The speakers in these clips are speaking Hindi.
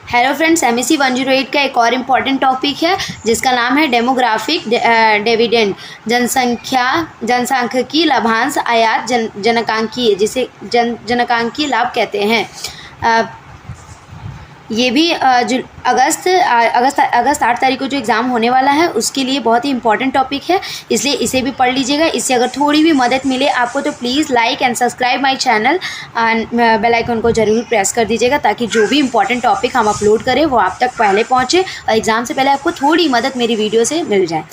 हेलो फ्रेंड्स, एमएससी 108 का एक और इम्पॉर्टेंट टॉपिक है जिसका नाम है डेमोग्राफिक डिविडेंड। जनसांख्यिकी लाभांश आयात जनकांकीय, जिसे जनकांकीय लाभ कहते हैं। ये भी अगस्त 8 तारीख को जो एग्ज़ाम होने वाला है उसके लिए बहुत ही इंपॉर्टेंट टॉपिक है, इसलिए इसे भी पढ़ लीजिएगा। इससे अगर थोड़ी भी मदद मिले आपको तो please like and subscribe my channel and bell icon को ज़रूर प्रेस कर दीजिएगा ताकि जो भी इंपॉर्टेंट टॉपिक हम अपलोड करें वो आप तक पहले पहुँचे और एग्ज़ाम से पहले आपको थोड़ी मदद मेरी वीडियो से मिल जाए।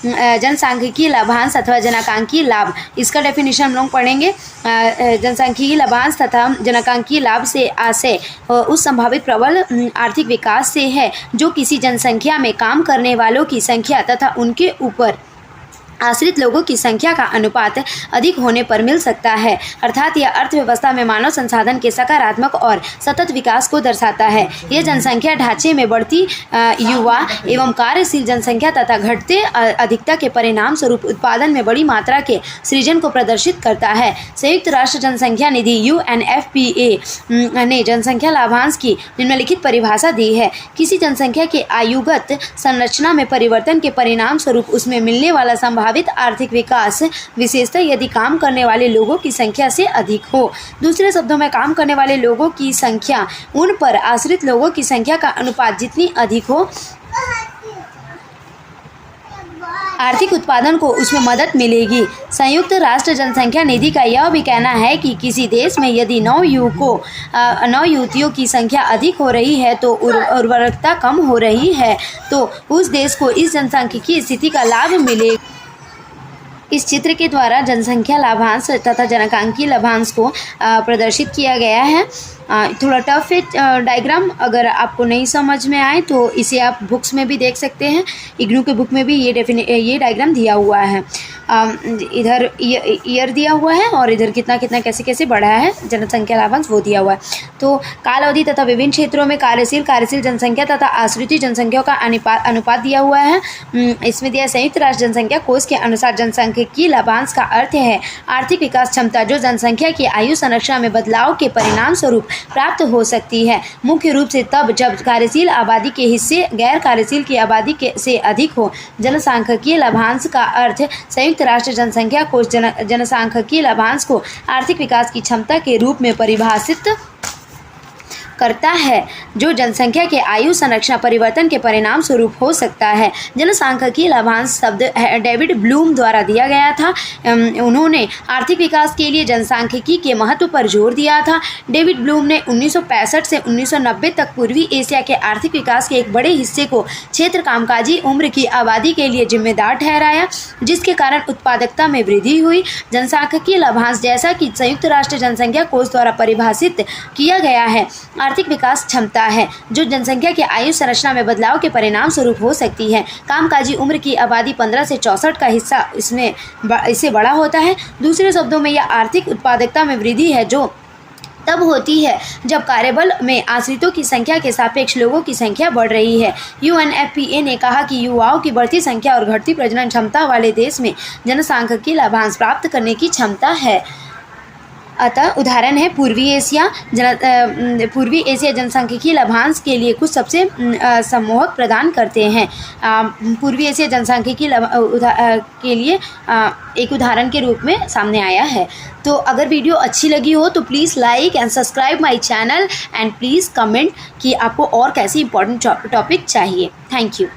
जनसांख्यिकीय लाभांश अथवा जनाकांकीय लाभ, इसका डेफिनेशन हम लोग पढ़ेंगे। जनसांख्यिकीय लाभांश तथा जनाकांकीय लाभ से आशय उस संभावित प्रबल आर्थिक विकास से है जो किसी जनसंख्या में काम करने वालों की संख्या तथा उनके ऊपर आश्रित लोगों की संख्या का अनुपात अधिक होने पर मिल सकता है। अर्थात यह अर्थव्यवस्था में मानव संसाधन के सकारात्मक और सतत विकास को दर्शाता है। यह जनसंख्या ढांचे में बढ़ती युवा एवं कार्यशील जनसंख्या तथा घटते अधिकता के परिणाम स्वरूप उत्पादन में बड़ी मात्रा के सृजन को प्रदर्शित करता है। संयुक्त राष्ट्र जनसंख्या निधि UNFPA ने जनसंख्या लाभांश की निम्नलिखित परिभाषा दी है। किसी जनसंख्या के आयुगत संरचना में परिवर्तन के परिणाम स्वरूप उसमें मिलने वाला संभावित आर्थिक विकास, विशेषतः यदि काम करने वाले लोगों की संख्या से अधिक हो। दूसरे शब्दों में, काम करने वाले लोगों की संख्या उन पर आश्रित लोगों की संख्या का अनुपात जितनी अधिक हो, आर्थिक उत्पादन को उसमें मदद मिलेगी। संयुक्त राष्ट्र जनसंख्या निधि का यह भी कहना है कि किसी देश में यदि नवयुवतियों की संख्या अधिक हो रही है तो उर्वरकता कम हो रही है तो उस देश को इस जनसांख्यिकीय स्थिति का लाभ मिलेगा। इस चित्र के द्वारा जनसंख्या लाभांश तथा जनाकांकीय लाभांश को प्रदर्शित किया गया है। थोड़ा टफ है डायग्राम, अगर आपको नहीं समझ में आए तो इसे आप बुक्स में भी देख सकते हैं। इग्नू के बुक में भी ये डायग्राम दिया हुआ है। इधर ईयर दिया हुआ है और इधर कितना कितना कैसे कैसे बढ़ा है जनसंख्या लाभांश वो दिया हुआ है। तो काल अवधि तथा विभिन्न क्षेत्रों में कार्यशील जनसंख्या तथा आश्रित जनसंख्या का अनुपात दिया हुआ है। इसमें दिया संयुक्त राष्ट्र जनसंख्या कोष के अनुसार जनसांख्यिकीय लाभांश का अर्थ है आर्थिक विकास क्षमता जो जनसंख्या की आयु संरचना में बदलाव के परिणाम स्वरूप प्राप्त हो सकती है, मुख्य रूप से तब जब कार्यशील आबादी के हिस्से गैर कार्यशील की आबादी से अधिक हो। जनसांख्यिकीय लाभांश का अर्थ संयुक्त राष्ट्र जनसंख्या कोष जनसांख्यिकीय लाभांश को आर्थिक विकास की क्षमता के रूप में परिभाषित करता है जो जनसंख्या के आयु संरचना परिवर्तन के परिणाम स्वरूप हो सकता है। जनसांख्यिकीय लाभांश शब्द डेविड ब्लूम द्वारा दिया गया था। उन्होंने आर्थिक विकास के लिए जनसांख्यिकी के महत्व पर जोर दिया था। डेविड ब्लूम ने 1965 से 1990 तक पूर्वी एशिया के आर्थिक विकास के एक बड़े हिस्से को क्षेत्र कामकाजी उम्र की आबादी के लिए जिम्मेदार ठहराया, जिसके कारण उत्पादकता में वृद्धि हुई। जनसांख्यिकीय लाभांश, जैसा कि संयुक्त राष्ट्र जनसंख्या कोष द्वारा परिभाषित किया गया है, आर्थिक विकास क्षमता है जो जनसंख्या के आयु संरचना में बदलाव के परिणाम स्वरूप हो सकती है। कामकाजी उम्र की आबादी 15 से 64 का हिस्सा इससे बड़ा होता है। दूसरे शब्दों में, यह आर्थिक उत्पादकता में वृद्धि है जो तब होती है जब कार्यबल में आश्रितों की संख्या के सापेक्ष लोगों की संख्या बढ़ रही है। UNFPA ने कहा कि युवाओं की बढ़ती संख्या और घटती प्रजनन क्षमता वाले देश में जनसांख्यिकीय लाभांश प्राप्त करने की क्षमता है। अतः उदाहरण है पूर्वी एशिया जनसांख्यिकीय लाभांश के लिए कुछ सबसे सम्मोहक प्रदान करते हैं। पूर्वी एशिया जनसांख्यिकीय के लिए एक उदाहरण के रूप में सामने आया है। तो अगर वीडियो अच्छी लगी हो तो please like and subscribe my channel and please comment कि आपको और कैसी इंपॉर्टेंट टॉपिक चाहिए। Thank you.